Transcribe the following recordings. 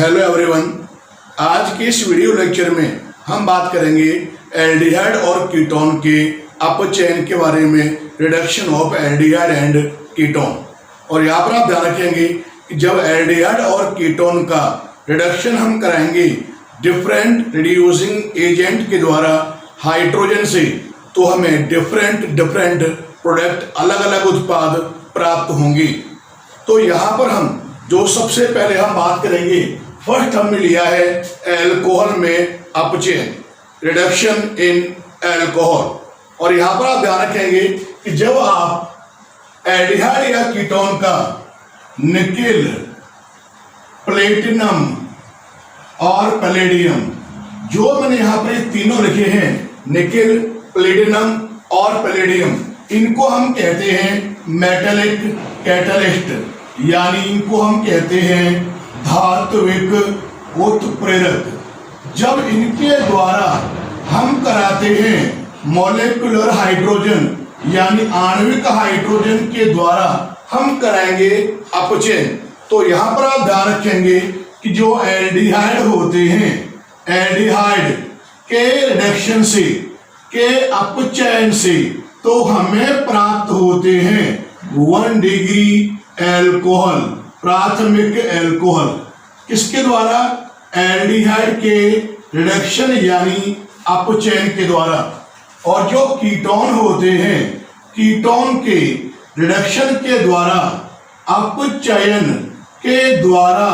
Hello everyone, आज के इस वीडियो लेक्चर में हम बात करेंगे एल्डिहाइड और कीटोन के अपचयन के बारे में, reduction of aldehyde and ketone. और यहाँ पर आप ध्यान रखेंगे कि जब एल्डिहाइड और कीटोन का रिडक्शन हम कराएंगे डिफरेंट रिड्यूसिंग एजेंट के द्वारा हाइड्रोजन से, तो हमें डिफरेंट प्रोडक्ट, अलग अलग उत्पाद प्राप्त होंगे। तो यहाँ पर हम जो सबसे पहले हम बात करेंगे, फर्स्ट हमने लिया है एल्कोहल में अपचयन, रिडक्शन इन एल्कोहल। और यहाँ पर आप ध्यान रखेंगे कि जब आप एल्डिहाइड या कीटोन का निकेल, प्लेटिनम और पैलेडियम, जो मैंने यहाँ पर तीनों लिखे हैं, निकेल, प्लेटिनम और पैलेडियम, इनको हम कहते हैं मेटालिक कैटलिस्ट, यानी इनको हम कहते हैं धात्विक उत्प्रेरक। जब इनके द्वारा हम कराते हैं मॉलिक्यूलर हाइड्रोजन, यानी आणविक हाइड्रोजन के द्वारा हम कराएंगे अपचयन, तो यहाँ पर आप ध्यान रखेंगे कि जो एल्डिहाइड होते हैं, एल्डिहाइड के रिडक्शन से, के अपचयन से, तो हमें प्राप्त होते हैं 1 डिग्री एल्कोहल, प्राथमिक एल्कोहल। किसके द्वारा? एल्डिहाइड के रिडक्शन यानी अपचयन के द्वारा। और जो कीटोन होते हैं, कीटोन के रिडक्शन के द्वारा, अपचयन के द्वारा,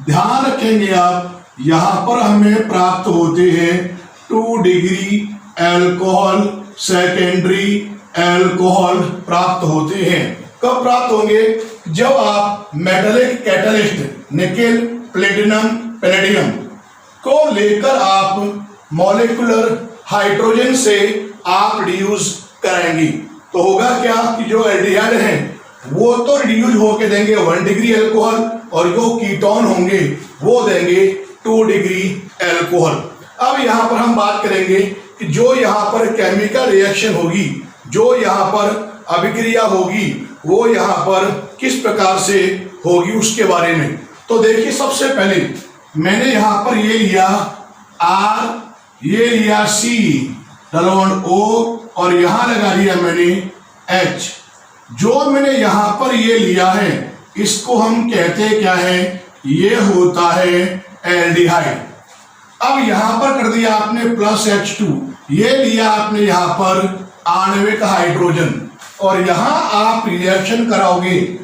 ध्यान रखेंगे आप, यहां पर हमें प्राप्त होते हैं 2 डिग्री एल्कोहल, सेकेंडरी एल्कोहल प्राप्त होते हैं। कब प्राप्त होंगे? जब आप metallic catalyst, nickel, platinum, palladium को लेकर आप मॉलिक्यूलर हाइड्रोजन से आप रिड्यूस कराएंगे, तो होगा क्या कि जो एल्डिहाइड है वो तो रिड्यूस होके देंगे 1 डिग्री एल्कोहल, और जो कीटोन होंगे वो देंगे 2 डिग्री एल्कोहल। अब यहाँ पर हम बात करेंगे कि जो यहाँ पर केमिकल रिएक्शन होगी, जो यहाँ पर अभिक्रिया होगी, वो यहाँ पर किस प्रकार से होगी उसके बारे में। तो देखिए, सबसे पहले मैंने यहाँ पर ये लिया R, ये लिया C डबल O, और यहाँ लगा दिया मैंने H। जो मैंने यहाँ पर ये लिया है, इसको हम कहते क्या है? ये होता है एल्डिहाइड। अब यहाँ पर कर दिया आपने प्लस H2, ये लिया आपने यहाँ पर आणविक हाइड्रोजन, और यहां आप रिएक्शन कराओगे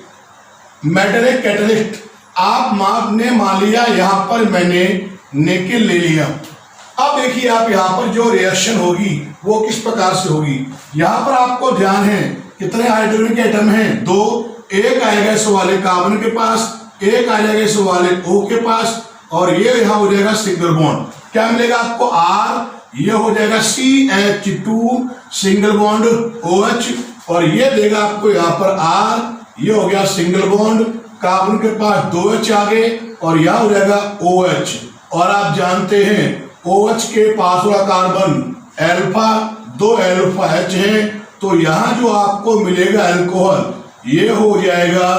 मेटालिक कैटलिस्ट। आपने मान लिया यहाँ पर मैंने निकेल ले लिया। अब देखिए आप यहाँ पर जो रिएक्शन होगी वो किस प्रकार से होगी। यहाँ पर आपको ध्यान है कितने हाइड्रोजन के एटम हैं? 2। एक आएगा इस वाले कार्बन के पास, एक आ जाएगा इस वाले O के पास, और ये यहाँ हो जाएगा सिंगल बॉन्ड। क्या मिलेगा आपको? R, ये हो जाएगा CH2 सिंगल बॉन्ड OH, और ये देगा आपको यहाँ पर R, ये हो गया सिंगल बॉन्ड, कार्बन के पास 2H आ गए, और यहाँ हो जाएगा OH। और आप जानते हैं OH के पास वाला कार्बन अल्फा, 2 अल्फा H है, तो यहाँ जो आपको मिलेगा एल्कोहल, ये हो जाएगा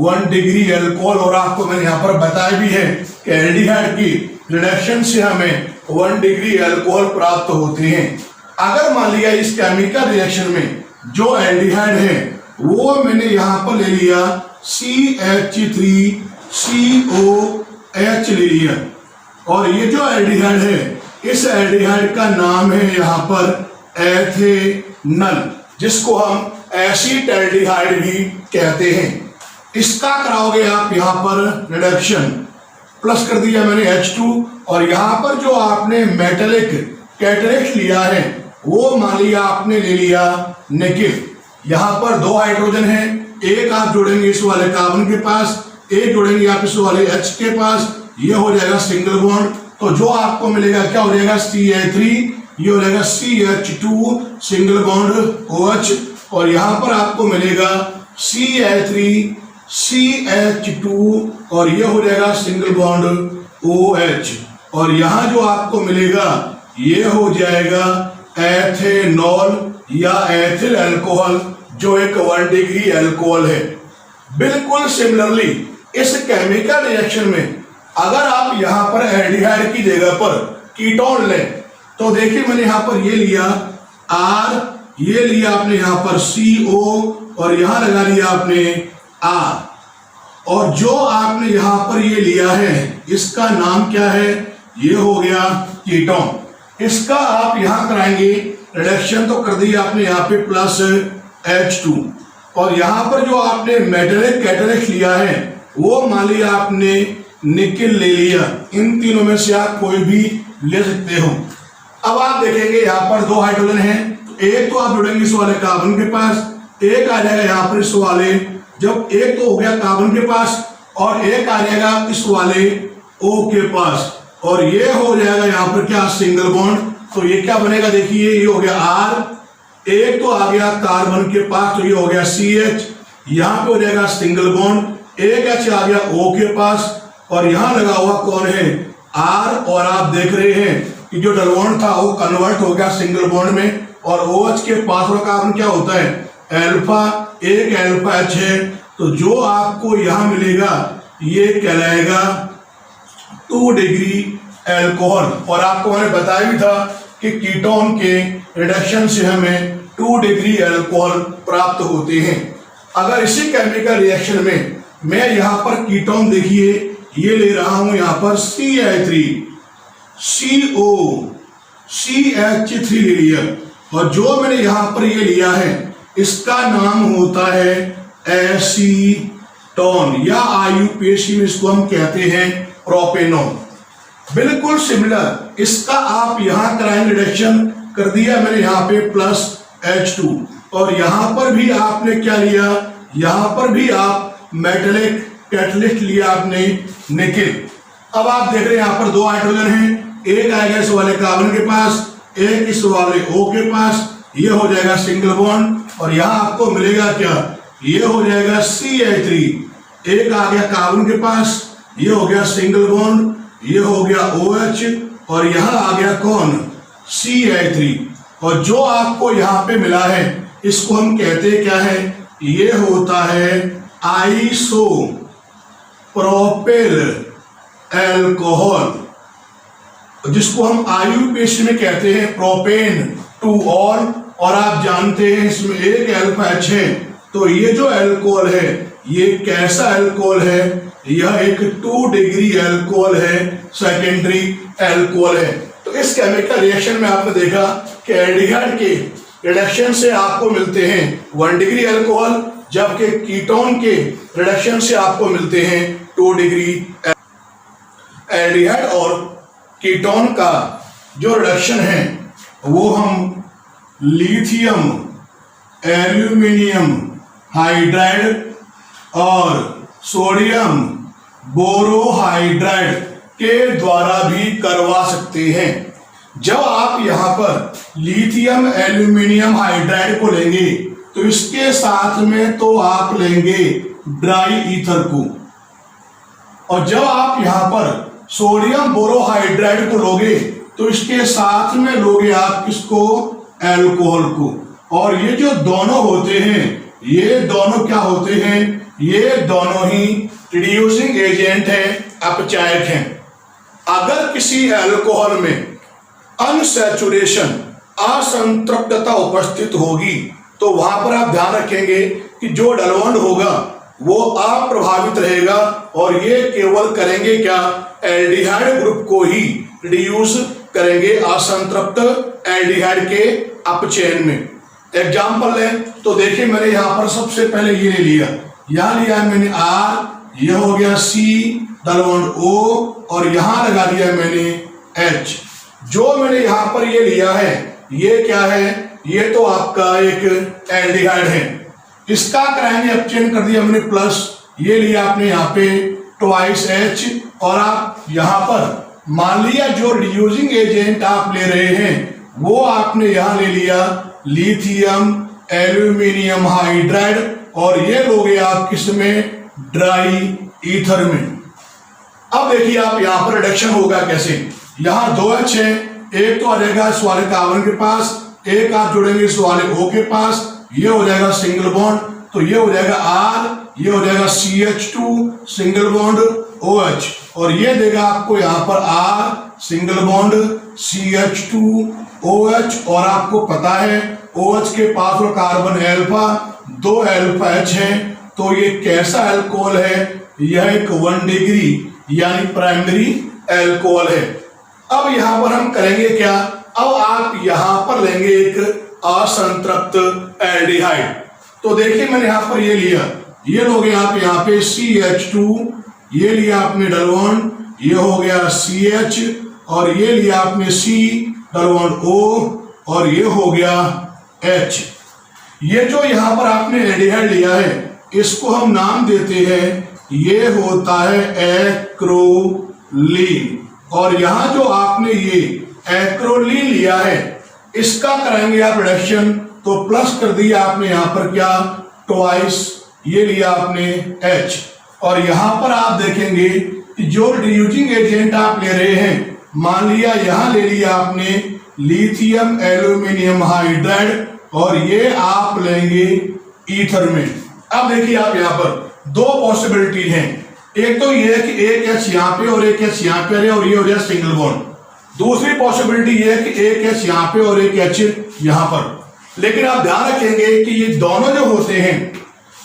1 डिग्री एल्कोहल। और आपको मैंने यहाँ पर बताया भी है कि एल्डिहाइड की रिडक्शन से हमें 1 डिग्री एल्कोहल प्राप्त होते हैं। अगर मान लिया इस केमिकल रिएक्शन में जो एल्डिहाइड है वो मैंने यहाँ पर ले लिया CH3COH ले लिया, और ये जो एल्डिहाइड है, इस एल्डिहाइड का नाम है यहाँ पर एथेनल, जिसको हम एसिटाल्डिहाइड भी कहते हैं। इसका कराओगे आप यहाँ पर रिडक्शन, प्लस कर दिया मैंने H2, और यहाँ पर जो आपने मेटालिक कैटलिस्ट लिया है वो मान लिया आपने ले लिया निकेल। यहाँ पर 2 हाइड्रोजन है, एक आप जोड़ेंगे इस वाले कार्बन के पास, एक जोड़ेंगे आप इस वाले H के पास, ये हो जाएगा सिंगल बॉन्ड। तो जो आपको मिलेगा क्या हो जाएगा? CH3, ये हो जाएगा CH2 सिंगल बॉन्ड OH, और यहाँ पर आपको मिलेगा CH3 CH2, और ये हो जाएगा सिंगल बॉन्ड OH, और यहाँ जो आपको मिलेगा ये हो जाएगा एथेनॉल या एथिल अल्कोहल, जो एक 1 डिग्री अल्कोहल है। बिल्कुल सिमिलरली इस केमिकल रिएक्शन में अगर आप यहाँ पर एल्डिहाइड की जगह पर कीटोन लें तो देखिए मैंने यहाँ पर ये लिया R, ये लिया आपने यहाँ पर CO और यहाँ लगा लिया आपने R, और जो आपने यहाँ पर ये लिया है इसका नाम क्या है, ये हो गया कीटोन। इसका आप यहाँ कराएंगे रिडक्शन तो कर दिया आपने यहाँ पे प्लस H2, और यहाँ पर जो आपने मेटलिक कैटलिस्ट लिया है वो मान लिया आपने निकेल ले लिया। इन तीनों में से आप कोई भी ले सकते हो। अब आप देखेंगे यहाँ पर दो हाइड्रोजन हैं, एक तो आप जुड़ेंगे इस वाले कार्बन के पास, एक आ जाएगा यहाँ पर इस वाले, जब एक तो हो गया कार्बन के पास और एक आ जाएगा इस वाले O के पास, और ये हो जाएगा यहाँ पर क्या सिंगल बॉन्ड। तो ये क्या बनेगा देखिए, ये हो गया R, एक तो आ गया कार्बन के पास तो ये हो गया CH, यहाँ पे हो जाएगा सिंगल बॉन्ड, एक H आ गया O के पास और यहाँ लगा हुआ कौन है R, और आप देख रहे हैं कि जो डबल बॉन्ड था वो कन्वर्ट हो गया सिंगल बॉन्ड में, और OH के पास वाला कार्बन क्या होता है अल्फा, एक अल्फा H है, तो जो आपको यहाँ मिलेगा ये कहलाएगा 2 डिग्री अल्कोहल। और आपको मैंने बताया भी था कि कीटोन के रिडक्शन से हमें 2 डिग्री अल्कोहल प्राप्त होते हैं। अगर इसी केमिकल रिएक्शन में मैं यहाँ पर कीटोन देखिए ये ले रहा हूं यहाँ पर CH3, CO, CH3 ले लिया, और जो मैंने यहाँ पर ये लिया है इसका नाम होता है एसीटोन, या IUPAC में इसको हम कहते हैं प्रोपेनॉन। बिल्कुल सिमिलर इसका आप यहाँ कराएंगे रिडक्शन कर दिया मैंने यहाँ पे प्लस H2, और यहाँ पर भी आपने क्या लिया, यहाँ पर भी आप मेटलिक कैटलिस्ट लिया आपने निकेल। अब आप देख रहे हैं यहाँ पर दो हाइड्रोजन हैं, एक आएगा इस वाले कार्बन के पास, एक इस वाले O के पास, ये हो जाएगा सिंगल बॉन्ड, और यहाँ आपको मिलेगा क्या, ये हो जाएगा CH3, एक आ गया कार्बन के पास, ये हो गया सिंगल बॉन्ड, ये हो गया OH, और यहाँ आ गया कौन CH3, और जो आपको यहाँ पे मिला है इसको हम कहते क्या है, ये होता है आइसो प्रोपेल अल्कोहल, जिसको हम IUPAC में कहते हैं प्रोपेन 2 और आप जानते हैं इसमें एक अल्फा H है, तो ये जो अल्कोहल है ये कैसा अल्कोहल है, यह एक 2 डिग्री अल्कोहल है, सेकेंडरी अल्कोहल है। तो इस केमिकल रिएक्शन में आपने देखा कि एल्डिहाइड के रिडक्शन से आपको मिलते हैं 1 डिग्री अल्कोहल, जबकि कीटोन के रिडक्शन से आपको मिलते हैं 2 डिग्री। एल्डिहाइड और कीटोन का जो रिडक्शन है वो हम लिथियम एल्यूमिनियम हाइड्राइड और सोडियम बोरोहाइड्राइड के द्वारा भी करवा सकते हैं। जब आप यहाँ पर लिथियम एल्यूमिनियम हाइड्राइड को लेंगे तो इसके साथ में तो आप लेंगे ड्राई ईथर को, और जब आप यहाँ पर सोडियम बोरोहाइड्राइड को लोगे तो इसके साथ में लोगे आप किसको, अल्कोहल को। और ये जो दोनों होते हैं ये दोनों क्या होते हैं, ये दोनों ही रिड्यूसिंग एजेंट है, अपचायक हैं। अगर किसी अल्कोहल में अनसैचुरेशन असंतृप्तता उपस्थित होगी तो वहां पर आप ध्यान रखेंगे कि जो डलवंड होगा वो अप्रभावित रहेगा, और ये केवल करेंगे क्या, एल्डिहाइड ग्रुप को ही रिड्यूस करेंगे असंतृप्त एल्डिहाइड के अपचयन में। एग्जाम्पल लें तो देखिए मैंने यहाँ पर सबसे पहले ये ले लिया, यहाँ लिया मैंने R, यह हो गया C डलवंड O, और यहाँ लगा दिया मैंने H। जो मैंने यहाँ पर ये लिया है ये क्या है, ये तो आपका एक एल्डिहाइड है, इसका कराएंगे अपचयन कर दिया मैंने प्लस, ये लिया आपने यहाँ पे ट्वाइस H, और आप यहाँ पर मान लिया जो रिड्यूसिंग एजेंट आप ले रहे हैं वो आपने यहाँ ले लिया लिथियम एल्यूमिनियम हाइड्राइड, और ये लोगे आप किसमें, ड्राई ईथर में। अब देखिए आप यहाँ पर रिडक्शन होगा कैसे, यहाँ 2H है, एक तो आ जाएगा इस वाले कार्बन के पास, एक आप जोड़ेंगे इस वाले O के पास, ये हो जाएगा सिंगल बॉन्ड, तो ये हो जाएगा R, ये हो जाएगा CH2 सिंगल बॉन्ड, OH और ये देगा आपको यहाँ पर R सिंगल बॉन्ड CH2OH और आपको पता है OH के पास और कार्बन अल्फा 2 अल्फा H है, तो ये कैसा अल्कोहल है? यह एक 1 डिग्री यानी प्राइमरी अल्कोहल है। अब यहाँ पर हम करेंगे क्या? अब आप यहाँ पर लेंगे एक असंतृप्त एल्डिहाइड। तो देखिए मैंने यहाँ पर ये लिया, ये लोगे आप यहाँ पे CH2, ये लिया आपने डबल बॉन्ड, ये हो गया CH और ये लिया आपने C डबल बॉन्ड O और ये हो गया H। ये जो यहाँ पर आपने एल्डिहाइड लिया है इसको हम नाम देते हैं, ये होता है एक्रोलीन। और यहाँ जो आपने ये एक्रोलीन लिया है इसका कराएंगे आप रिडक्शन, तो प्लस कर दिया आपने यहाँ पर क्या? ट्वाइस, ये लिया आपने H। और यहाँ पर आप देखेंगे कि जो रिड्यूसिंग एजेंट आप ले रहे हैं, मान लिया यहाँ ले लिया आपने लिथियम एल्यूमिनियम हाइड्राइड और ये आप लेंगे ईथर में। अब देखिए आप यहाँ पर दो पॉसिबिलिटी हैं, एक तो ये है कि एक H यहाँ पे और एक H यहाँ पे है और ये हो जाए सिंगल बॉन्ड। दूसरी पॉसिबिलिटी ये है कि एक H यहाँ पे और एक H यहाँ पर। लेकिन आप ध्यान रखेंगे कि ये दोनों जो होते हैं,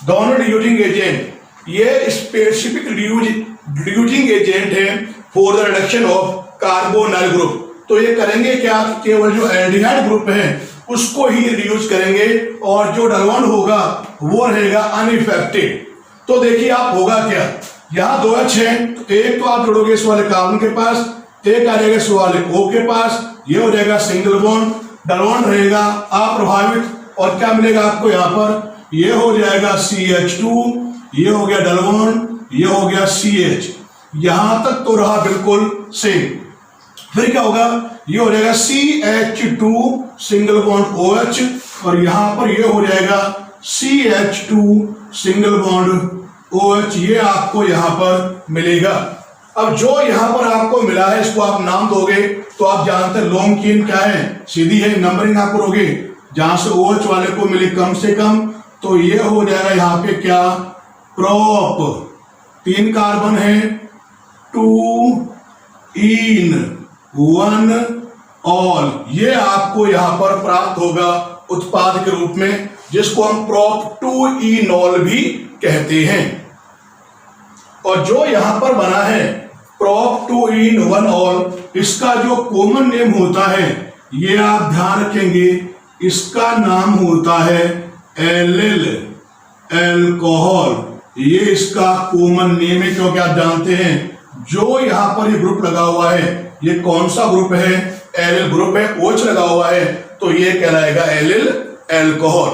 दोनों रिड्यूसिंग एजेंट, ये स्पेसिफिक रिड्यूसिंग एजेंट है for the reduction of carbonyl group. तो ये करेंगे क्या? केवल जो एल्डिहाइड ग्रुप है उसको ही रिड्यूस करेंगे और जो डबल बॉन्ड होगा वो रहेगा अनइफेक्टेड। तो देखिए आप होगा क्या, यहाँ दो H है, तो एक तो आप जोड़ोगे इस वाले कार्बन के पास, एक आ जाएगा इस वाले O के पास, ये हो जाएगा सिंगल बॉन्ड, डबल बॉन्ड रहेगा अप्रभावित और क्या मिलेगा आपको यहाँ पर? ये हो जाएगा CH2, ये हो गया डबल बॉन्ड, ये हो गया CH। यहां तक तो रहा बिल्कुल सेम। फिर क्या होगा? ये हो जाएगा CH2 सिंगल बॉन्ड OH और यहां पर ये हो जाएगा CH2 सिंगल बॉन्ड OH, ये आपको यहां पर मिलेगा। अब जो यहां पर आपको मिला है इसको आप नाम दोगे, तो आप जानते हैं लॉन्ग चेन क्या है, सीधी है, नंबरिंग आप करोगे जहां से OH वाले को मिले कम से कम, तो ये हो जाएगा यहाँ पे क्या? प्रोप, 3 कार्बन है, 2 इन 1 ऑल, ये आपको यहाँ पर प्राप्त होगा उत्पाद के रूप में, जिसको हम प्रोप 2 इनॉल भी कहते हैं। और जो यहाँ पर बना है प्रोप 2 इन 1 ऑल, इसका जो कॉमन नेम होता है, ये आप ध्यान रखेंगे, इसका नाम होता है एलिल अल्कोहल। ये इसका कॉमन नेम है, क्योंकि आप जानते हैं जो यहाँ पर ये ग्रुप लगा हुआ है ये कौन सा ग्रुप है? एलिल ग्रुप है, OH लगा हुआ है, तो ये कहलाएगा एलिल अल्कोहल।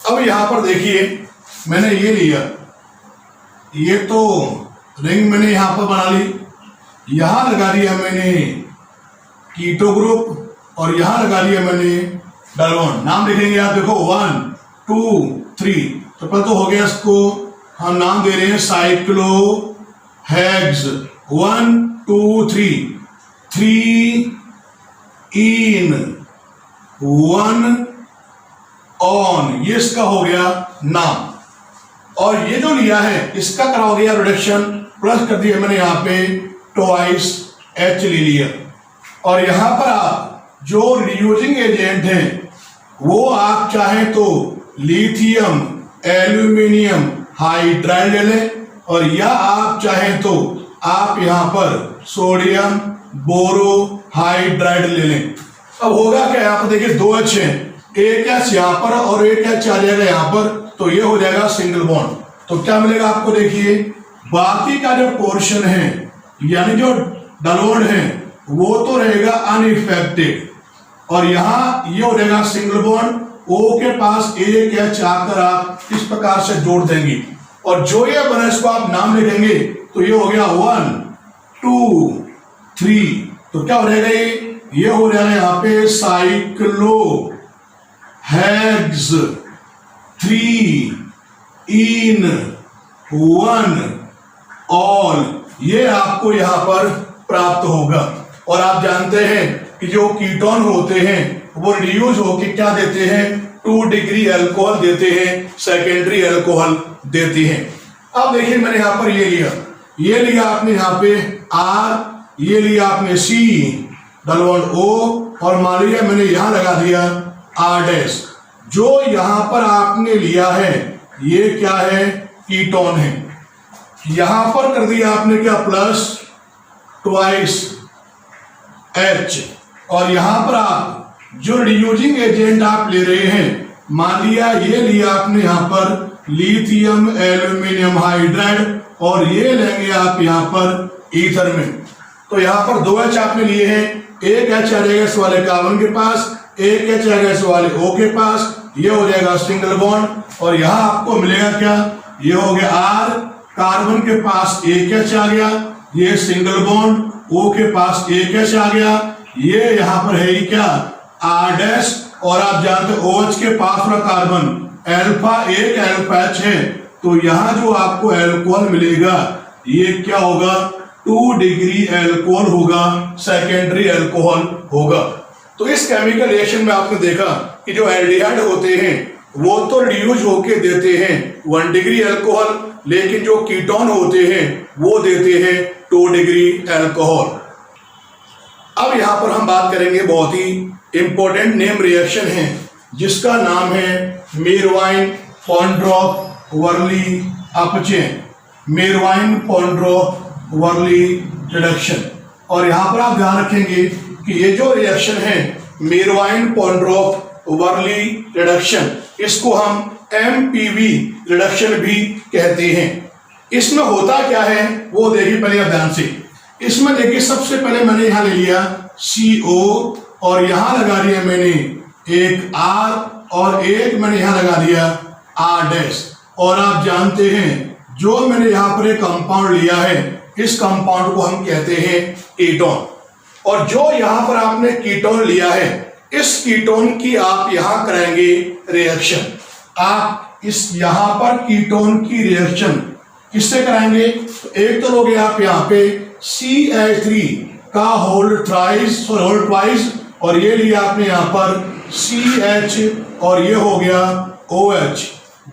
अब यहाँ पर देखिए मैंने ये लिया, ये तो रिंग मैंने यहाँ पर बना ली, यहां लगा दिया मैंने कीटो ग्रुप और यहां लगा दिया मैंने डबल बॉन्ड। नाम लिखेंगे आप, देखो 1 2 3, तो पहले तो हो गया, इसको हम नाम दे रहे हैं साइक्लो हेक्स 1 2 3, 3 इन 1 ऑन, ये इसका हो गया नाम। और ये जो लिया है इसका करा हो गया रिडक्शन, प्लस कर दिया मैंने यहाँ पे ट्वाइस H ले लिया। और यहाँ पर आप जो रिड्यूसिंग एजेंट हैं वो आप चाहें तो लिथियम एल्यूमिनियम हाइड्राइड ले लें, और या आप चाहें तो आप यहाँ पर सोडियम बोरोहाइड्राइड ले लें। अब होगा क्या, यहाँ पर देखिए 2 H हैं, एक H यहाँ पर और एक H आ जाएगा यहाँ पर, तो ये हो जाएगा सिंगल बॉन्ड। तो क्या मिलेगा आपको? देखिए बाकी का जो पोर्शन है यानी जो डबल बॉन्ड है वो तो रहेगा अनइफेक्टेड, और यहाँ ये हो जाएगा सिंगल बॉन्ड, O के पास एक H आकर आप इस प्रकार से जोड़ देंगे, और जो ये बना इसको आप नाम लिखेंगे, तो ये हो गया 1 2 3, तो क्या हो जाएगा? ये हो जाएगा यहाँ पे साइक्लो हेक्स 3 इन 1 ऑल, ये आपको यहां पर प्राप्त होगा। और आप जानते हैं कि जो कीटोन होते हैं वो रिड्यूस होकर क्या देते हैं? 2 डिग्री अल्कोहल देते हैं, सेकेंडरी अल्कोहल देते हैं। अब देखिए मैंने यहां पर ये लिया, ये लिया आपने यहाँ पे R, ये लिया आपने C डबल बॉन्ड O, और मान लिया मैंने यहाँ लगा दिया R डैश। जो यहाँ पर आपने लिया है ये क्या है, कीटोन है। यहां पर कर दिया आपने क्या, प्लस ट्वाइस H, और यहां पर आप जो रिड्यूसिंग एजेंट आप ले रहे हैं, मान लिया ये लिया आपने यहां पर लिथियम एल्यूमिनियम हाइड्राइड, और ये लेंगे आप यहां पर ईथर में। तो यहां पर 2 H आपने लिए हैं, एक H आ जाएगा इस वाले कार्बन के पास, एक H आएगा इस वाले O के पास, ये हो जाएगा सिंगल बॉन्ड, और यहां आपको मिलेगा क्या, ये हो गया R, कार्बन के पास एक H आ गया, ये सिंगल बॉन्ड, O के पास एक H आ गया, ये यहां पर है ही क्या, R डैश, और आप जानते हो OH के पास वाला कार्बन अल्फा, एक अल्फा H है, तो यहां जो आपको अल्कोहल मिलेगा ये क्या होगा, 2 डिग्री अल्कोहल होगा, सेकेंडरी अल्कोहल होगा। तो इस केमिकल रिएक्शन में आपने देखा कि जो एल्डिहाइड होते हैं वो तो रिड्यूस होके देते हैं 1 डिग्री अल्कोहल, लेकिन जो कीटोन होते हैं वो देते हैं 2 डिग्री अल्कोहल। अब यहां पर हम बात करेंगे बहुत ही इंपॉर्टेंट नेम रिएक्शन है जिसका नाम है मीरवाइन पॉन्ड्रोप वर्ली अपचेन, मीरवाइन पॉन्ड्रोप वर्ली रिडक्शन। और यहां पर आप ध्यान रखेंगे कि ये जो रिएक्शन है मीरवाइन पॉन्ड्रोप वर्ली रिडक्शन, इसको हम MPV रिडक्शन भी कहते हैं। इसमें होता क्या है वो देखिए पहले आप ध्यान से। इसमें देखिए सबसे पहले मैंने यहां ले लिया CO, और यहां लगा दिया मैंने एक R, और एक मैंने यहां लगा दिया R डैश। और आप जानते हैं जो मैंने यहां पर एक कंपाउंड लिया है, इस कंपाउंड को हम कहते हैं कीटोन। और जो यहां पर आपने कीटोन लिया है, इस कीटोन की आप यहां कराएंगे रिएक्शन। आप इस यहां पर कीटोन की रिएक्शन किससे कराएंगे, तो एक तो लोगे आप यहां पे CH3 का होल ट्वाइस, और ये लिया आपने यहां पर CH, और ये हो गया OH।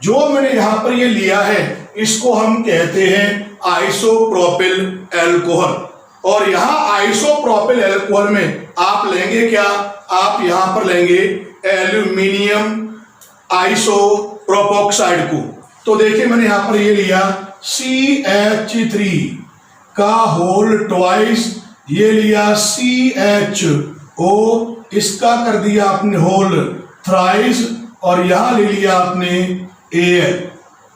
जो मैंने यहां पर ये लिया है इसको हम कहते हैं आइसोप्रोपिल अल्कोहल। और यहां आइसोप्रोपिल अल्कोहल में आप लेंगे क्या, आप यहां पर लेंगे एल्यूमिनियम आइसोप्रोपोक्साइड को। तो देखिए मैंने यहां पर ये लिया CH3 का होल ट्वाइस, ये लिया CHO, इसका कर दिया आपने होल थ्राइस, और यहां ले लिया आपने Al।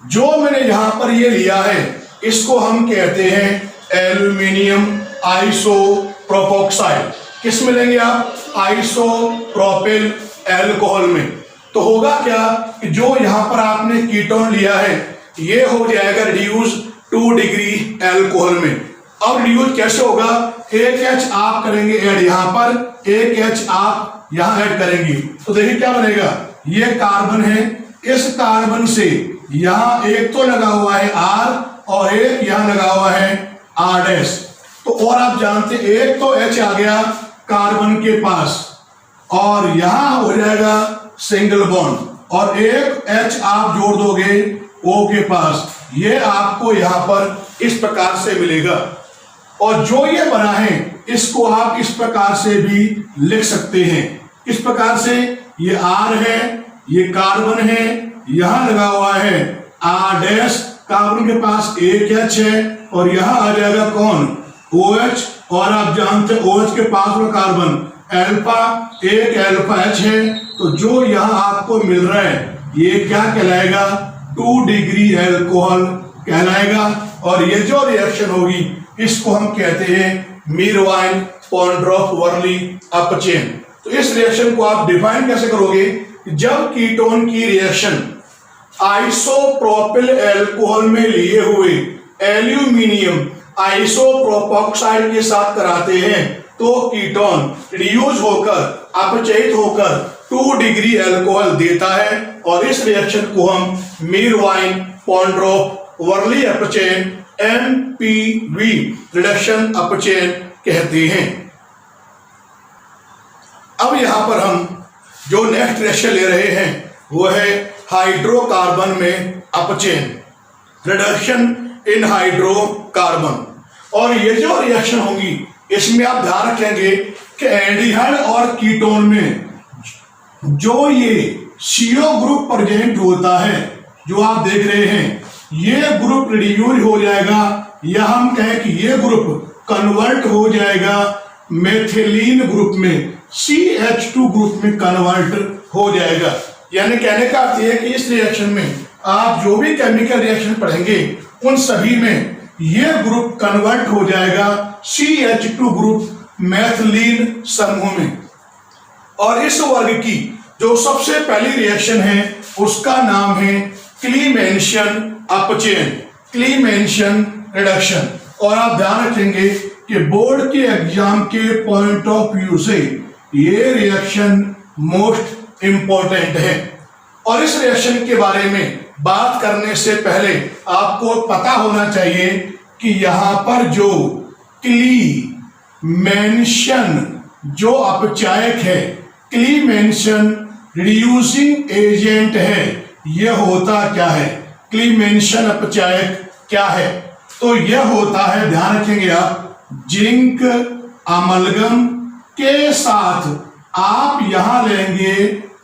जो मैंने यहां पर ये लिया है इसको हम कहते हैं एल्यूमिनियम आइसोप्रोपोक्साइड। किस में लेंगे आप, आइसोप्रोपिल अल्कोहल में। तो होगा क्या कि जो यहां पर आपने कीटोन लिया है ये हो जाएगा रिड्यूस 2 डिग्री अल्कोहल में। अब रिड्यूस कैसे होगा, एक H आप करेंगे ऐड यहां पर, एक H आप यहां ऐड करेंगे, तो देखिए क्या बनेगा, ये कार्बन है, इस कार्बन से यहां एक तो लगा हुआ है R, और एक यहां लगा हुआ है R डैश। तो और आप जानते एक तो H आ गया कार्बन के पास, और यहां हो जाएगा सिंगल बॉन्ड, और एक H आप जोड़ दोगे O के पास, ये आपको यहां पर इस प्रकार से मिलेगा। और जो ये बना है इसको आप इस प्रकार से भी लिख सकते हैं। इस प्रकार से ये R है, ये कार्बन है, यहां लगा हुआ है R डैश, कार्बन के पास एक H है, और यहां आ जाएगा कौन, OH, और आप जानते हैं OH के पास वो कार्बन अल्फा, एक अल्फा H है। तो जो यहां आपको मिल रहा है ये क्या कहलाएगा, 2 डिग्री अल्कोहल कहलाएगा। और ये जो रिएक्शन होगी इसको हम कहते हैं मीरवाइन पॉन्ड्रोप वर्ली अपचेन। तो इस रिएक्शन को आप डिफाइन कैसे करोगे, जब कीटोन की रिएक्शन आइसोप्रोपिल अल्कोहल में लिए हुए एल्यूमिनियम आइसोप्रोपोक्साइड के साथ कराते हैं तो कीटोन रिड्यूस होकर अपचयित होकर 2 डिग्री अल्कोहल देता है, और इस रिएक्शन को हम मीरवाइन पॉन्ड्रोप वर्ली अपचेन MPV रिडक्शन अपचेन कहते हैं। अब यहां पर हम जो नेक्स्ट रिएक्शन ले रहे हैं वो है हाइड्रोकार्बन में अपचेन, रिडक्शन इन हाइड्रोकार्बन। और ये जो रिएक्शन होंगी इसमें आप ध्यान रखेंगे कि एल्डिहाइड और कीटोन में जो ये CO ग्रुप प्रेजेंट होता है, जो आप देख रहे हैं, ये ग्रुप रिड्यूस हो जाएगा, या हम कहें कि ये ग्रुप कन्वर्ट हो जाएगा मेथिलीन ग्रुप में, CH2 ग्रुप में कन्वर्ट हो जाएगा। यानी कहने का अर्थ है कि इस रिएक्शन में आप जो भी केमिकल रिएक्शन पढ़ेंगे उन सभी में ये ग्रुप कन्वर्ट हो जाएगा CH2 ग्रुप मैथिलीन समूह में। और इस वर्ग की जो सबसे पहली रिएक्शन है उसका नाम है क्लीमेंशन अपचयन, क्लीमेंशन रिडक्शन। और आप ध्यान रखेंगे कि बोर्ड के एग्जाम के पॉइंट ऑफ व्यू से ये रिएक्शन मोस्ट इंपॉर्टेंट है। और इस रिएक्शन के बारे में बात करने से पहले आपको पता होना चाहिए कि यहां पर जो क्लीमेंशन जो अपचायक है, क्लीमेंशन रिड्यूसिंग एजेंट है, यह होता क्या है? क्लीमेंशन अपचायक क्या है? तो यह होता है, ध्यान रखेंगे आप, जिंक अमलगम के साथ आप यहां लेंगे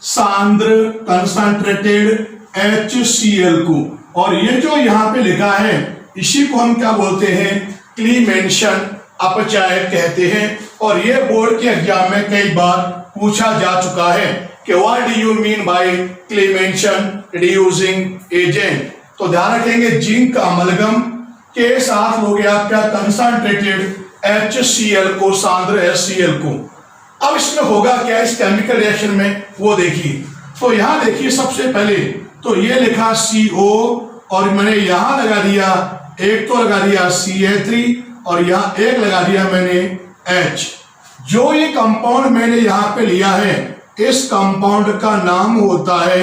सांद्र कंसंट्रेटेड HCl को, और ये जो यहां पे लिखा है इसी को हम क्या बोलते हैं? क्लीमेंशन अपचायक कहते हैं। और ये बोर्ड के एग्जाम में कई बार पूछा जा चुका है कि what do you mean by क्लीमेंशन reducing agent. तो ध्यान रखेंगे जिंक अमलगम के साथ हो गया क्या? कंसंट्रेटेड HCl को, सांद्र HCl को। अब इसमें होगा क्या इस केमिकल रिएक्शन में, वो देखिए। तो यहां देखिए सबसे पहले तो ये लिखा CO और मैंने यहां लगा दिया, एक तो लगा दिया Ca3 और यहां एक लगा दिया मैंने H। जो ये कंपाउंड मैंने यहां पे लिया है इस कंपाउंड का नाम होता है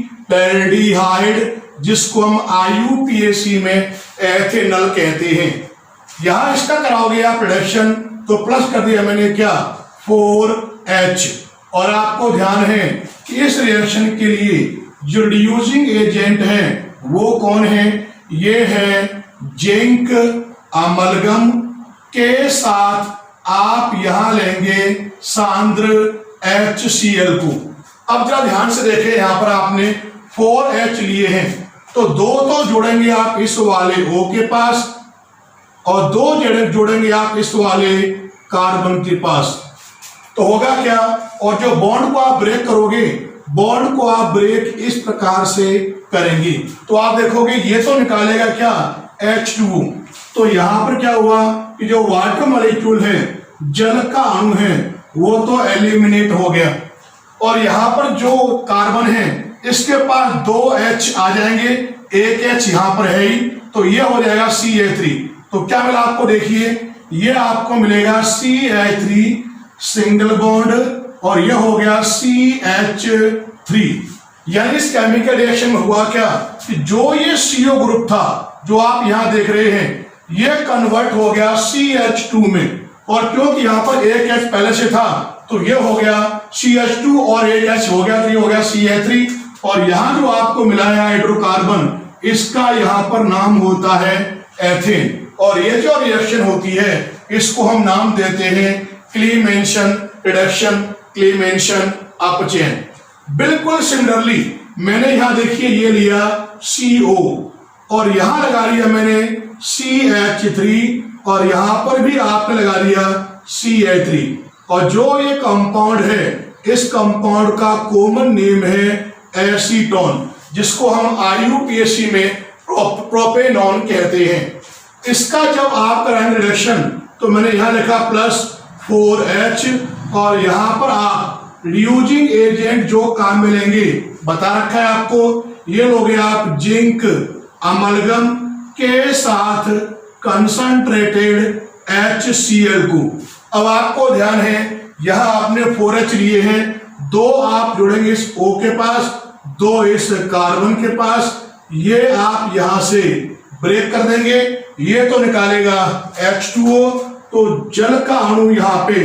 एसीटल्डिहाइड, जिसको हम IUPAC में एथेनॉल कहते हैं। यहां इसका कराओगे आप रिडक्शन तो प्लस कर दिया मैंने क्या? 4H। और आपको ध्यान है कि इस रिएक्शन के लिए जो रिड्यूसिंग एजेंट है वो कौन है? ये है जिंक अमलगम के साथ आप यहां लेंगे सांद्र HCl को। अब जरा ध्यान से देखें, यहां पर आपने 4H लिए हैं तो दो तो जोड़ेंगे आप इस वाले O के पास और दो जोड़ेंगे आप इस वाले कार्बन के पास, तो होगा क्या? और जो बॉन्ड को आप ब्रेक करोगे, बॉन्ड को आप ब्रेक इस प्रकार से करेंगे तो आप देखोगे ये तो निकालेगा क्या? H2O। तो यहां पर क्या हुआ कि जो वाटर मॉलिक्यूल है, जल का अणु है, वो तो एलिमिनेट हो गया। और यहां पर जो कार्बन है इसके पास 2H आ जाएंगे, एक H यहां पर है ही, तो ये हो जाएगा Ca3। तो क्या मिला आपको? देखिए ये आपको मिलेगा CH3 सिंगल बॉन्ड और ये हो गया CH3। यानी इस केमिकल रिएक्शन में हुआ क्या कि जो ये CO ग्रुप था जो आप यहां देख रहे हैं, ये कन्वर्ट हो गया CH2 में। और क्योंकि यहां पर एक H पहले से था तो ये हो गया CH2 और एक H हो गया, तो ये हो गया CH3। और यहां जो आपको मिला है हाइड्रोकार्बन, इसका यहां पर नाम होता है एथेन। और ये जो रिएक्शन होती है इसको हम नाम देते हैं क्लीमेंशन रिडक्शन, क्लीमेंशन अपचयन। बिल्कुल सिमिलरली मैंने यहां देखिए ये लिया CO और यहां लगा लिया मैंने CH3 और यहां पर भी आपने लगा दिया CH3। और जो ये कंपाउंड है इस कंपाउंड का कॉमन नेम है एसीटोन, जिसको हम IUPAC में प्रोपेनॉन कहते हैं। इसका जब आप कराएंगे रिडक्शन तो मैंने यहां लिखा प्लस 4H और यहां पर आप रिड्यूसिंग एजेंट जो काम में लेंगे बता रखा है आपको, ये लोगे आप जिंक अमलगम के साथ कंसंट्रेटेड HCl को। अब आपको ध्यान है यहां आपने 4H लिए हैं, दो आप जोड़ेंगे इस O के पास, दो इस कार्बन के पास, ये आप यहां से ब्रेक कर देंगे, ये तो निकालेगा H2O, तो जल का अणु यहाँ पे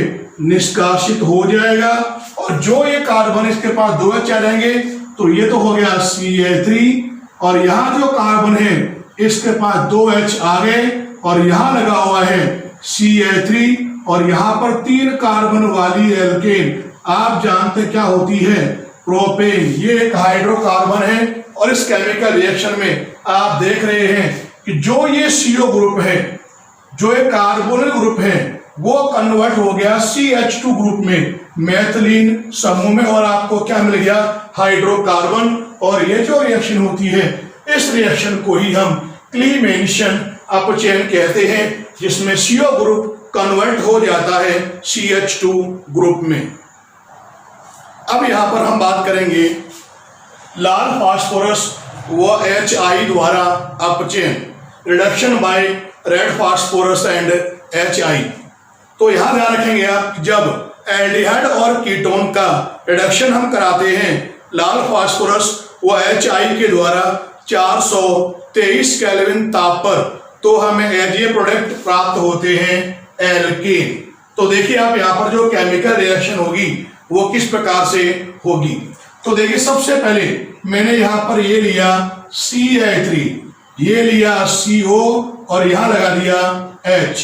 निष्कासित हो जाएगा। और जो ये कार्बन इसके पास 2H आ जाएंगे तो ये तो हो गया Ca3 और यहाँ जो कार्बन है इसके पास 2H आ गए और यहां लगा हुआ है Ca3 और यहां पर 3 कार्बन वाली एल्केन आप जानते क्या होती है, प्रोपेन। ये एक हाइड्रोकार्बन है और इस केमिकल रिएक्शन में आप देख रहे हैं कि जो ये CO ग्रुप है, जो एक कार्बोनिल ग्रुप है, वो कन्वर्ट हो गया CH2 ग्रुप में, मैथिलीन समूह में, और आपको क्या मिल गया, हाइड्रोकार्बन। और ये जो रिएक्शन होती है, इस रिएक्शन को ही हम क्लीमेंशन अपचयन कहते हैं, जिसमें CO ग्रुप कन्वर्ट हो जाता है CH2 ग्रुप में। अब यहां पर हम बात करेंगे लाल फास्फोरस व HI द्वारा अपचयन, reduction by red phosphorus and HI। तो यहां ध्यान रखेंगे आप, जब एल्डिहाइड और कीटोन का रिडक्शन हम कराते हैं लाल फास्फोरस व HI के द्वारा 423 केल्विन ताप पर, तो हमें ये प्रोडक्ट प्राप्त होते हैं एल्केन। तो देखिए आप यहाँ पर जो केमिकल रिएक्शन होगी वो किस प्रकार से होगी। तो देखिए सबसे पहले मैंने यहाँ पर ये लिया Ca3, ये लिया CO और यहाँ लगा दिया H।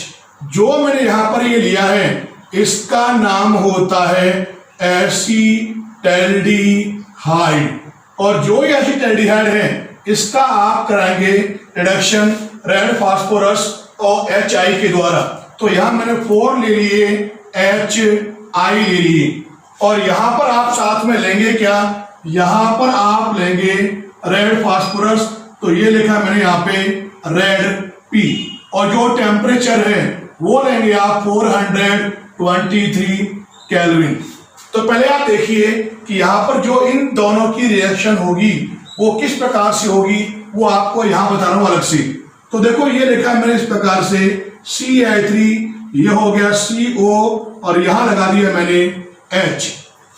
जो मैंने यहाँ पर ये लिया है इसका नाम होता है एसीटैल्डिहाइड, और जो ये एसीटैल्डिहाइड है इसका आप कराएंगे रिडक्शन रेड फास्फोरस और HI के द्वारा। तो यहां मैंने 4 ले लिए, HI ले लिए, और यहां पर आप साथ में लेंगे क्या, यहां पर आप लेंगे रेड फास्फोरस, तो ये लिखा मैंने यहाँ पे रेड P, और जो टेम्परेचर है वो लेंगे आप 423 केल्विन। तो पहले आप देखिए कि यहाँ पर जो इन दोनों की रिएक्शन होगी वो किस प्रकार से होगी, वो आपको यहां बता रहा हूं अलग से। तो देखो ये लिखा है मैंने इस प्रकार से Ci3, ये हो गया CO और यहां लगा दिया मैंने H।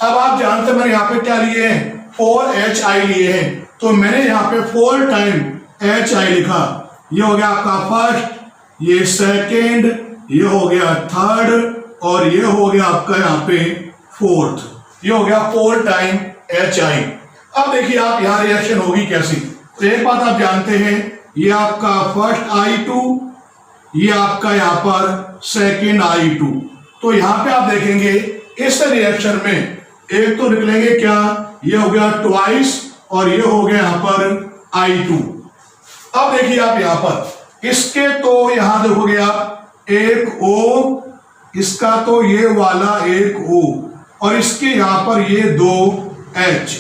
अब आप जानते हैं मैंने यहाँ पे क्या लिए हैं, 4HI लिए हैं, तो मैंने यहाँ पे 4 टाइम HI लिखा। ये हो गया आपका फर्स्ट, ये सेकेंड, ये हो गया थर्ड, और ये हो गया आपका यहाँ पे फोर्थ। ये हो गया 4 टाइम HI। अब देखिए आप यहाँ रिएक्शन होगी कैसी। तो एक बात आप जानते हैं, ये आपका फर्स्ट I2, ये आपका यहाँ पर सेकेंड I2। तो यहाँ पे आप देखेंगे इस रिएक्शन में एक तो निकलेंगे क्या, ये हो गया ट्वाइस और ये हो गया यहाँ पर I2। अब देखिए आप यहाँ पर इसके तो यहां देखोगे आप एक O, इसका तो ये वाला एक O, और इसके यहां पर ये 2 H।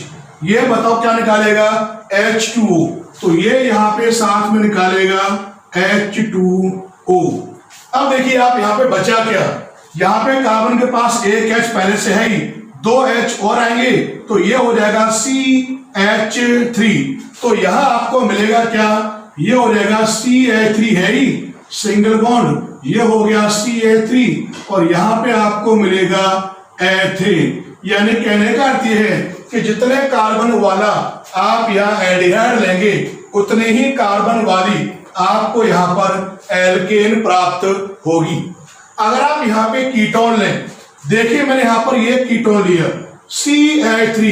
ये बताओ क्या निकालेगा, H2O। तो ये यहां पे साथ में निकालेगा H2O। अब देखिए आप यहां पे बचा क्या, यहां पे कार्बन के पास एक H पहले से है ही, 2 H और आएंगे तो ये हो जाएगा CH3। तो यहां आपको मिलेगा क्या, ये हो जाएगा Ca3 है ही सिंगल बॉन्ड, ये हो गया Ca3 और यहां पे आपको मिलेगा एथेन। यानी कहने का अर्थ यह है कि जितने कार्बन वाला आप यहाँ एल्डिहाइड लेंगे उतने ही कार्बन वाली आपको यहाँ पर एल्केन प्राप्त होगी। अगर आप यहाँ पे कीटोन लें, देखिए मैंने यहाँ पर ये कीटोन लिया Ca3,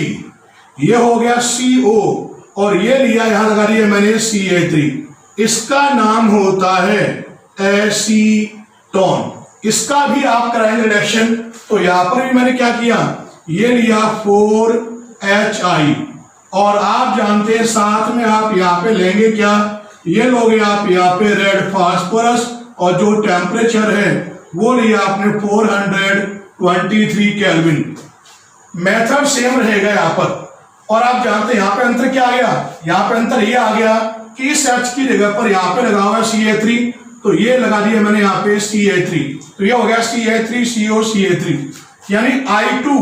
ये हो गया CO और ये लिया यहां लगा दिया मैंने Ca3, इसका नाम होता है एसीटोन। इसका भी आप कराएंगे रिएक्शन, तो यहां पर भी मैंने क्या किया, ये लिया 4HI और आप जानते हैं साथ में आप यहाँ पे लेंगे क्या, ये लोगे आप यहाँ पे रेड फास्फोरस और जो टेम्परेचर है वो लिया आपने 423 केल्विन। मेथड सेम रहेगा यहाँ पर। और आप जानते हैं यहाँ पे अंतर क्या आ गया, यहाँ पे अंतर ये आ गया कि इस H की जगह पर यहाँ पे लगा हुआ है Ca3, तो ये लगा दिया मैंने यहाँ पे Ca3, तो ये हो गया Ca3 CO Ca3, यानी I2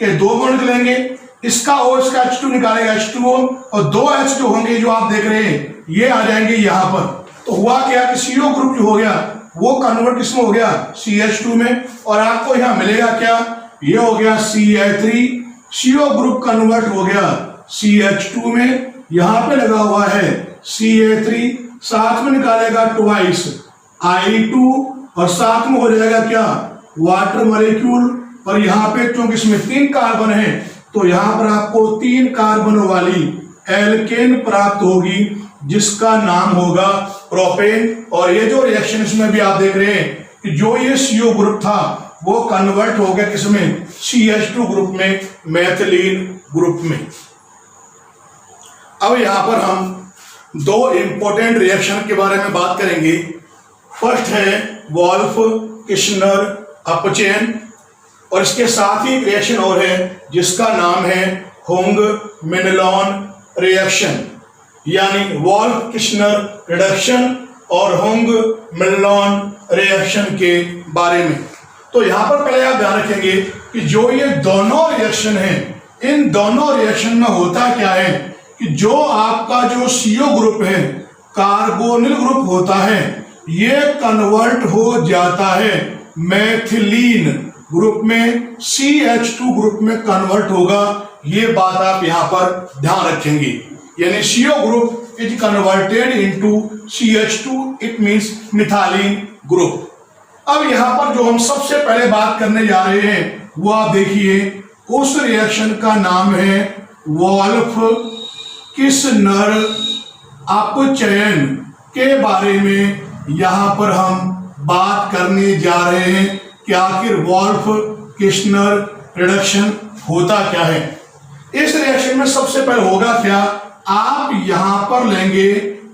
के 2 बॉन्ड लेंगे, इसका O इसका H2 निकालेगा H2O और 2 H जो होंगे जो आप देख रहे हैं ये आ जाएंगे यहाँ पर। तो हुआ क्या कि CO ग्रुप जो हो गया वो कन्वर्ट किसमें हो गया, CH2 में, और आपको यहाँ मिलेगा क्या, ये हो गया Ca3, CO ग्रुप कन्वर्ट हो गया CH2 में, यहां पे लगा हुआ है Ca3, साथ में निकालेगा ट्वाइस I2 और साथ में हो जाएगा क्या, वाटर मॉलिक्यूल, और यहाँ पे क्योंकि इसमें 3 कार्बन है तो यहाँ पर आपको 3 कार्बन वाली एल्केन प्राप्त होगी जिसका नाम होगा प्रोपेन। और ये जो रिएक्शन इसमें भी आप देख रहे हैं कि जो ये CO ग्रुप था वो कन्वर्ट हो गया किसमें, CH2 ग्रुप में, मैथिलीन ग्रुप में। अब यहां पर हम दो इंपॉर्टेंट रिएक्शन के बारे में बात करेंगे। फर्स्ट है वोल्फ किश्नर अपचयन, और इसके साथ ही रिएक्शन और है जिसका नाम है होंग मेनलॉन रिएक्शन, यानी वोल्फ किश्नर रिडक्शन और होंग मेनलॉन रिएक्शन के बारे में। तो यहां पर पहले आप ध्यान रखेंगे कि जो ये दोनों रिएक्शन हैं, इन दोनों रिएक्शन में होता क्या है कि जो आपका जो CO ग्रुप है, कार्बोनिल ग्रुप होता है, ये कन्वर्ट हो जाता है मैथिलीन ग्रुप में, CH2 ग्रुप में कन्वर्ट होगा। ये बात आप यहां पर ध्यान रखेंगे, यानी CO group is converted into CH2, it means methylene group. अब यहां पर जो हम सबसे पहले बात करने जा रहे हैं वो आप देखिए, उस रिएक्शन का नाम है वोल्फ किश्नर अपचयन के बारे में यहां पर हम बात करने जा रहे हैं कि आखिर वोल्फ किश्नर रिडक्शन होता क्या है। इस रिएक्शन में सबसे पहले होगा क्या, आप यहां पर लेंगे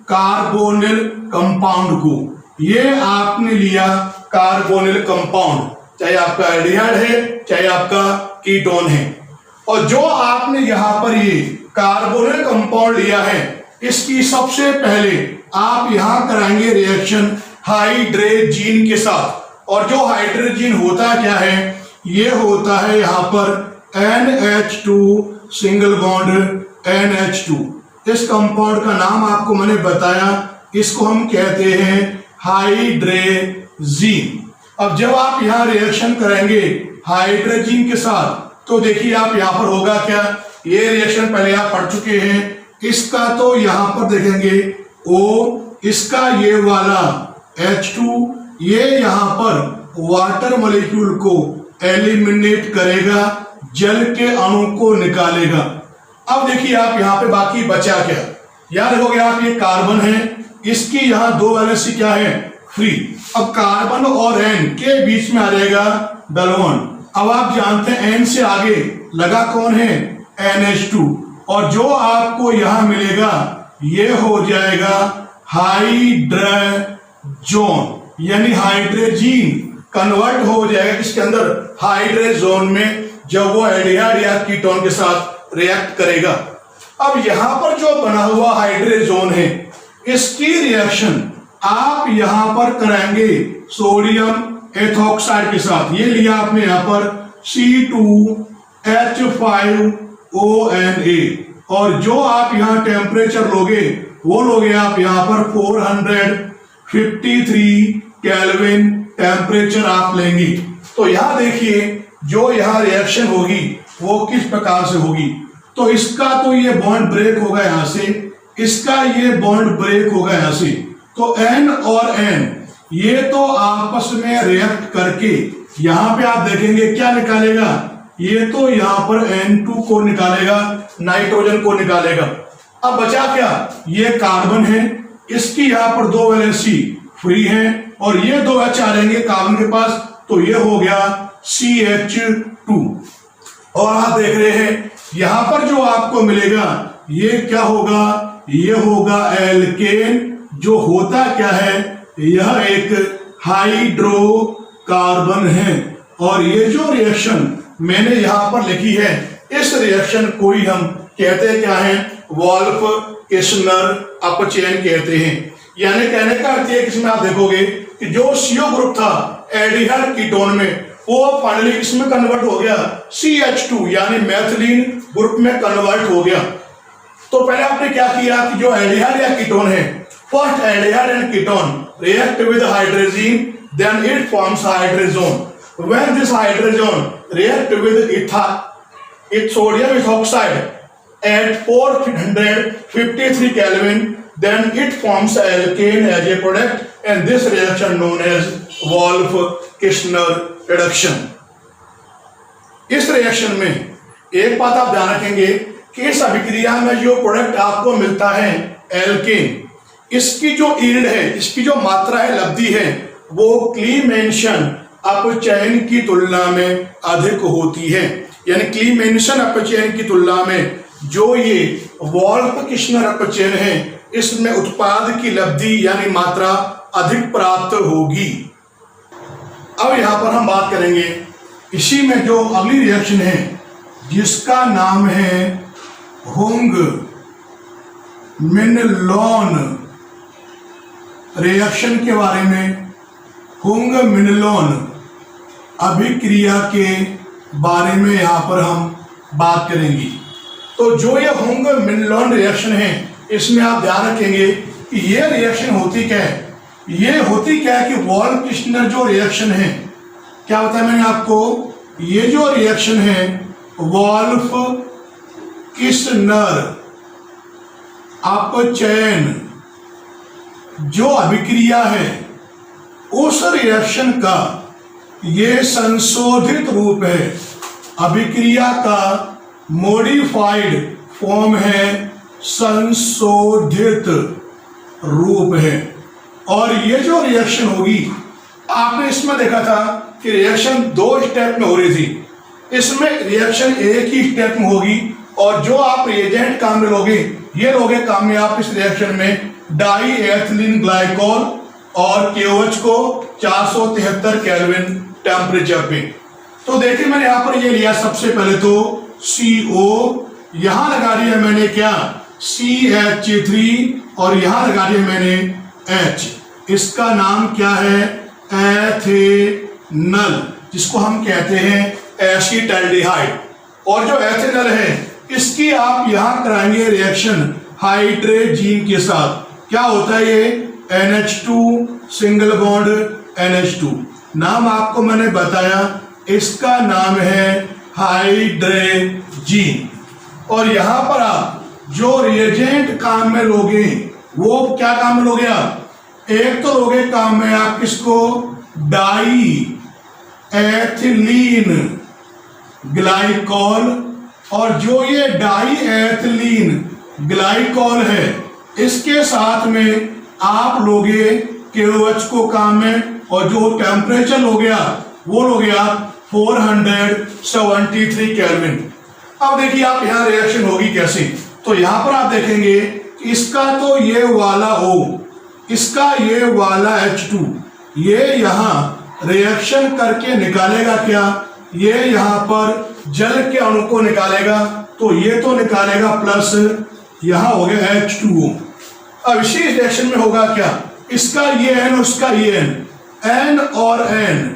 कार्बोनिल कंपाउंड को, ये आपने लिया कार्बोनिल कंपाउंड, चाहे आपका एल्डिहाइड है चाहे आपका कीटोन है, और जो आपने यहां पर ये कार्बोनिल कंपाउंड लिया है, इसकी सबसे पहले आप यहां कराएंगे रिएक्शन हाइड्रोजीन के साथ। और जो हाइड्रोजीन होता क्या है, ये होता है यहां पर NH2 सिंगल बॉन्ड NH2। इस कंपाउंड का नाम आपको मैंने बताया, इसको हम कहते हैं हाइड्रोजीन। अब जब आप यहां रिएक्शन करेंगे हाइड्रोजीन के साथ, तो देखिए आप यहां पर होगा क्या, ये रिएक्शन पहले आप पढ़ चुके हैं, इसका तो यहां पर देखेंगे O, इसका ये वाला H2, ये यहां पर वाटर मॉलिक्यूल को एलिमिनेट करेगा, जल के अणु को निकालेगा। अब देखिए आप यहां पे बाकी बचा क्या, याद देखोगे आप ये कार्बन है, इसकी यहां दो वैलेंसी क्या है, फ्री। अब कार्बन और N के बीच में आ जाएगा डबल। अब आप जानते हैं N से आगे लगा कौन है, NH2, और जो आपको यहां मिलेगा ये हो जाएगा हाइड्रोजन, यानी हाइड्रोजीन कन्वर्ट हो जाएगा किसके अंदर, हाइड्रोजन में, जब वो एल्डिहाइड या कीटोन के साथ रिएक्ट करेगा। अब यहां पर जो बना हुआ हाइड्रोजन है, इसकी रिएक्शन आप यहां पर कराएंगे सोडियम एथॉक्साइड के साथ। ये लिया आपने यहां पर C2H5ONA, और जो आप यहां टेम्परेचर लोगे वो लोगे आप यहां पर 453 केल्विन टेम्परेचर आप लेंगे। तो यहां देखिए जो यहां रिएक्शन होगी वो किस प्रकार से होगी, तो इसका तो ये बॉन्ड ब्रेक होगा यहां से, इसका ये बॉन्ड ब्रेक होगा यहां से, तो N और N ये तो आपस में रिएक्ट करके यहां पे आप देखेंगे क्या निकालेगा, ये तो यहां पर N2 को निकालेगा, नाइट्रोजन को निकालेगा। अब बचा क्या, ये कार्बन है, इसकी यहां पर दो वैलेंसी फ्री है, और ये दो H आ जाएंगे कार्बन के पास, तो ये हो गया CH2। और आप देख रहे हैं यहां पर जो आपको मिलेगा ये क्या होगा, ये होगा एल्केन, जो होता क्या है, यह एक हाइड्रोकार्बन है। और ये जो रिएक्शन मैंने यहां पर लिखी है, इस रिएक्शन को ही हम कहते क्या है, वोल्फ किश्नर अपचयन कहते हैं। यानी कहने का अर्थ है कि इसमें आप देखोगे कि जो CO ग्रुप था एल्डिहाइड कीटोन में, वो फाइनली किसमें कन्वर्ट हो गया, CH2 यानी मैथिलीन ग्रुप में कन्वर्ट हो गया। तो पहले आपने क्या किया कि जो एल्डिहाइड या कीटोन है, first aldehyde and ketone react with hydrazine, then it forms hydrazone. When this hydrazone react with sodium ethoxide at 453 Kelvin, then it forms alkane as a product, and this reaction known as Wolff-Kishner reduction. इस reaction में एक बात आप ध्यान रखेंगे कि इस अभिक्रिया में जो प्रोडक्ट आपको मिलता है एल्केन, इसकी जो ईल्ड है, इसकी जो मात्रा है, लब्धि है, वो क्लीमेंशन अपचयन की तुलना में अधिक होती है। यानी क्लीमेंशन अपचयन की तुलना में जो ये वोल्फ-किश्नर अपचयन है, इसमें उत्पाद की लब्धि यानी मात्रा अधिक प्राप्त होगी। अब यहां पर हम बात करेंगे इसी में जो अगली रिएक्शन है जिसका नाम है हुंग मिनलोन रिएक्शन के बारे में। हुंग मिनलोन अभिक्रिया के बारे में यहां पर हम बात करेंगे। तो जो ये हुंग मिनलोन रिएक्शन है, इसमें आप ध्यान रखेंगे कि ये रिएक्शन होती क्या है। ये होती क्या है कि वोल्फ-किश्नर जो रिएक्शन है, क्या बताया मैंने आपको, ये जो रिएक्शन है वोल्फ-किश्नर अपचयन जो अभिक्रिया है, उस रिएक्शन का ये संशोधित रूप है। अभिक्रिया का मॉडिफाइड फॉर्म है, संशोधित रूप है। और ये जो रिएक्शन होगी, आपने इसमें देखा था कि रिएक्शन 2 स्टेप में हो रही थी, इसमें रिएक्शन एक ही स्टेप में होगी। और जो आप रिएजेंट काम में लोगे, ये लोगे काम में आप इस रिएक्शन में डाई एथिलीन ग्लाइकोल और KOH को 473 केल्विन टेम्परेचर पे। तो देखिए मैंने यहां पर ये लिया, सबसे पहले तो CO, यहां लगा दिया मैंने क्या, CH3, और यहां लगा दिया मैंने H। इसका नाम क्या है, एथेनल, जिसको हम कहते हैं एसिटाल्डिहाइड। और जो एथेनल है, इसकी आप यहां कराएंगे रिएक्शन हाइड्रोजीन के साथ। क्या होता है ये, NH2 सिंगल बॉन्ड NH2। नाम आपको मैंने बताया, इसका नाम है हाइड्रोजीन। और यहां पर आप जो रिएजेंट काम में लोगे, वो क्या काम में लोगे आप, एक तो लोगे काम में आप किसको, डाई एथिलीन ग्लाइकोल। और जो ये डाई एथिलीन ग्लाइकोल है, इसके साथ में आप लोगे KOH को काम में, और जो टेम्परेचर लोगे आप, वो लोगे आप 473 केल्विन। अब देखिए आप यहाँ रिएक्शन होगी कैसे। तो यहाँ पर आप देखेंगे इसका तो ये वाला O, इसका ये वाला H2, ये यहाँ रिएक्शन करके निकालेगा क्या, ये यहाँ पर जल के अणु को निकालेगा। तो ये तो निकालेगा प्लस यहाँ हो गया H2O। अब इसी रिएक्शन में होगा क्या, इसका ये N, उसका ये N और N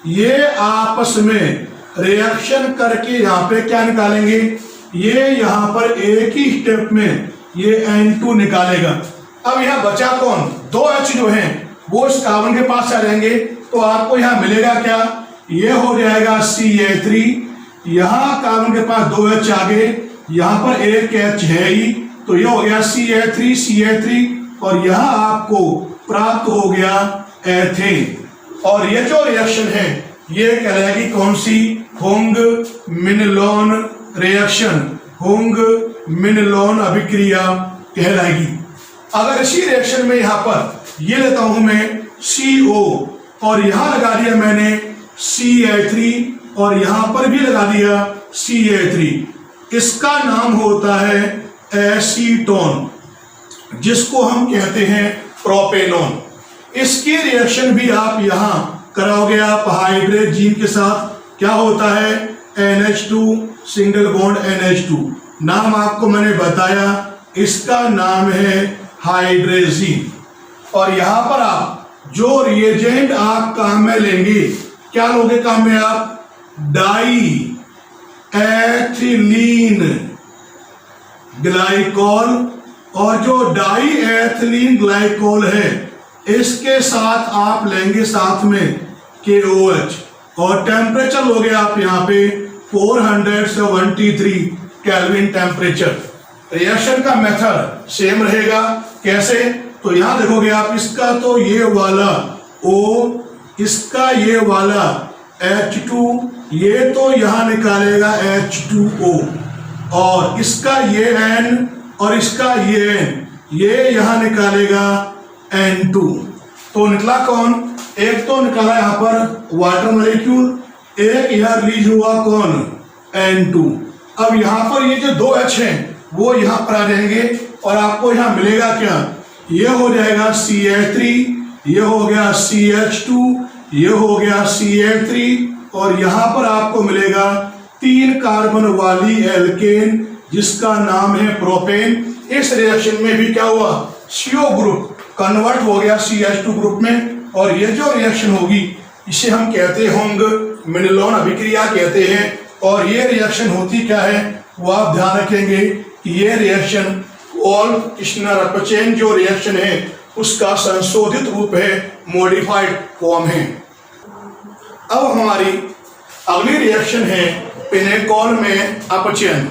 ये आपस में रिएक्शन करके यहाँ पे क्या निकालेंगे, ये यहाँ पर एक ही स्टेप में ये N2 निकालेगा। अब यहाँ बचा कौन, 2H जो है वो इस कार्बन के पास आ जाएंगे। तो आपको यहाँ मिलेगा क्या, ये हो जाएगा CH3, यहाँ कार्बन के पास 2H आ गए, यहाँ पर एक H है ही, तो ये हो गया CH3 और यहाँ आपको प्राप्त हो गया एथेन। और ये जो रिएक्शन है ये कहलाएगी कौन सी, हुंग मिनलोन रिएक्शन, हुंग मिनलोन अभिक्रिया कहलाएगी। अगर इसी रिएक्शन में यहाँ पर ये लेता हूं मैं CO और यहां लगा दिया मैंने CH3 और यहां पर भी लगा दिया CH3, इसका नाम होता है एसीटोन, जिसको हम कहते हैं प्रोपेनॉन। इसकी रिएक्शन भी आप यहां कराओगे आप हाइड्रोजीन के साथ, क्या होता है NH2 सिंगल बॉन्ड NH2। नाम आपको मैंने बताया, इसका नाम है हाइड्रोजीन। और यहां पर आप जो रिएजेंट आप काम में लेंगे, क्या लोगे काम में आप, डाई एथिलीन ग्लाइकोल। और जो डाई एथिलीन ग्लाइकोल है इसके साथ आप लेंगे साथ में KOH और टेम्परेचर लोगे आप यहाँ पे 473 केल्विन टेम्परेचर। रिएक्शन का मेथड सेम रहेगा, कैसे, तो यहां देखोगे आप, इसका तो ये वाला O, इसका ये वाला H2, ये तो यहां निकालेगा H2O, और इसका ये N और इसका ये N, ये यहाँ निकालेगा N2। तो निकला कौन, एक तो निकाला यहाँ पर वाटर मॉलिक्यूल, एक यहाँ रिलीज हुआ कौन, N2। अब यहाँ पर ये जो दो H हैं वो यहाँ पर आ जाएंगे और आपको यहाँ मिलेगा क्या, ये हो जाएगा CH3, ये हो गया CH2, ये हो गया CH3 और यहाँ पर आपको मिलेगा 3 कार्बन वाली एल्केन जिसका नाम है प्रोपेन। इस रिएक्शन में भी क्या हुआ, CO ग्रुप कन्वर्ट हो गया CH2 ग्रुप में और ये जो रिएक्शन होगी इसे हम कहते होंगे मिनलोन अभिक्रिया कहते हैं। और ये रिएक्शन होती क्या है वो आप ध्यान रखेंगे कि ये रिएक्शन ऑल-किश्नर-अपचेन जो रिएक्शन है उसका संशोधित रूप है, मॉडिफाइड फॉर्म है। अब हमारी अगली रिएक्शन है पिनेकोल में अपचयन,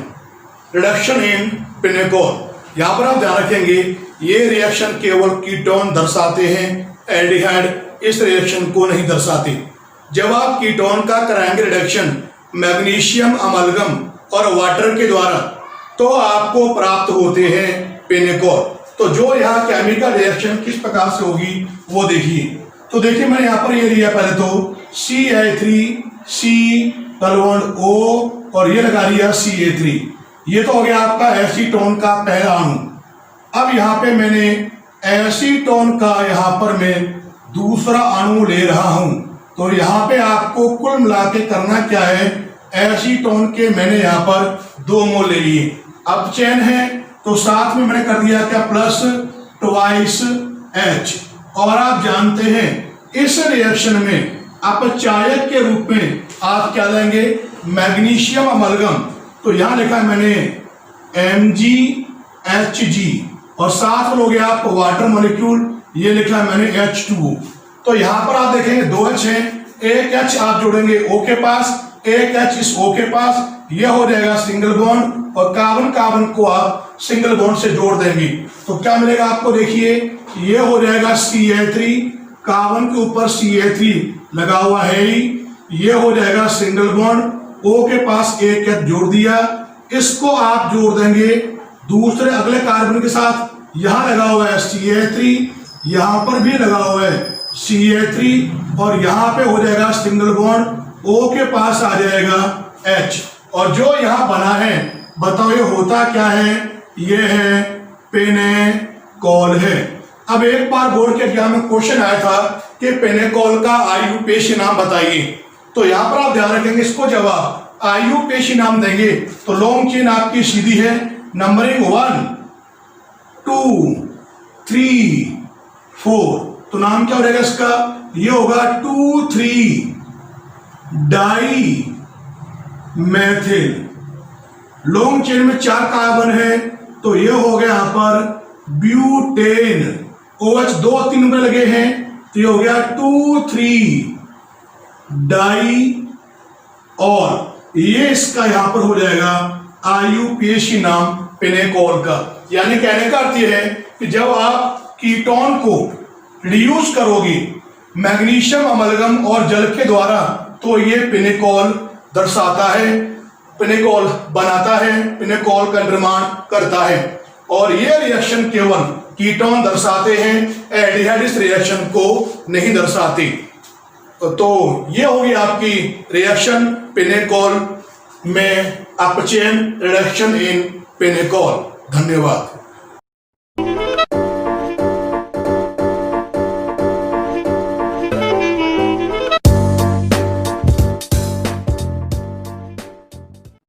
रिडक्शन इन पिनेकोल। यहाँ पर आप ध्यान रखेंगे ये रिएक्शन केवल कीटोन दर्शाते हैं, एल्डिहाइड इस रिएक्शन को नहीं दर्शाते। जब आप कीटोन का कराएंगे रिडक्शन मैग्नीशियम अमलगम और वाटर के द्वारा तो आपको प्राप्त होते हैं पिनेकोल। तो जो यहाँ केमिकल रिएक्शन किस प्रकार से होगी वो देखिए। तो देखिए मैंने यहाँ पर ये लिया पहले तो CH3C डबल बॉन्ड O और ये लगा लिया CH3। ये तो हो गया आपका एसीटोन का पहला अणु। अब यहाँ पे मैंने एसीटोन का यहाँ पर मैं दूसरा अणु ले रहा हूं। तो यहाँ पे आपको कुल मिला के करना क्या है, एसीटोन के मैंने यहाँ पर 2 मोल ले लिए। अपचयन है तो साथ में मैंने कर दिया क्या प्लस ट्वाइस H। और आप जानते हैं इस रिएक्शन में अपचायक के रूप में आप क्या लेंगे, मैग्नीशियम अमलगम। तो यहाँ लिखा है मैंने MgHg और साथ में हो गया आप वाटर मॉलिक्यूल, ये लिखा है मैंने H2O। तो यहाँ पर आप देखेंगे 2 H हैं, एक H आप जोड़ेंगे O के पास, एक H इस O के पास, यह हो जाएगा सिंगल बॉन्ड और कार्बन कार्बन को आप सिंगल बॉन्ड से जोड़ देंगे तो क्या मिलेगा आपको, देखिए ये हो जाएगा CH3, कार्बन के ऊपर CH3 लगा हुआ है ही, ये हो जाएगा सिंगल बॉन्ड, O के पास एक H जोड़ दिया, इसको आप जोड़ देंगे दूसरे अगले कार्बन के साथ, यहाँ लगा हुआ है CH3, यहाँ पर भी लगा हुआ है CH3 और यहाँ पे हो जाएगा सिंगल बॉन्ड, O के पास आ जाएगा H। और जो यहाँ बना है बताओ ये होता क्या है, ये है पिनेकोल है। अब एक बार बोर्ड के एग्जाम में क्वेश्चन आया था कि पिनेकोल का आयुपेशी नाम बताइए। तो यहाँ पर आप ध्यान रखेंगे इसको जवाब आयुपेशी नाम देंगे तो लॉन्ग चेन आपकी सीधी है, नंबरिंग 1 2 3 4। तो नाम क्या हो जाएगा इसका, ये होगा 2,3 डाई मैथिल। लॉन्ग चेन में 4 कार्बन है तो ये हो गया यहाँ पर ब्यूटेन, OH 2-3 नंबर लगे हैं तो ये हो गया 2,3 डाई और ये इसका यहाँ पर हो जाएगा आयुपेशी नाम पिनेकोल का। यानी कहने का अर्थ यह है कि जब आप कीटोन को रिड्यूस करोगे मैग्नीशियम अमलगम और जल के द्वारा तो ये पिनेकोल दर्शाता है, पिनेकोल बनाता है, पिनेकोल का निर्माण करता है। और ये रिएक्शन केवल कीटोन दर्शाते हैं, एल्डिहाइड इस रिएक्शन को नहीं दर्शाते। तो ये होगी आपकी रिएक्शन पिनेकोल में अपचयन, रिडक्शन इन पिनेकोल। धन्यवाद।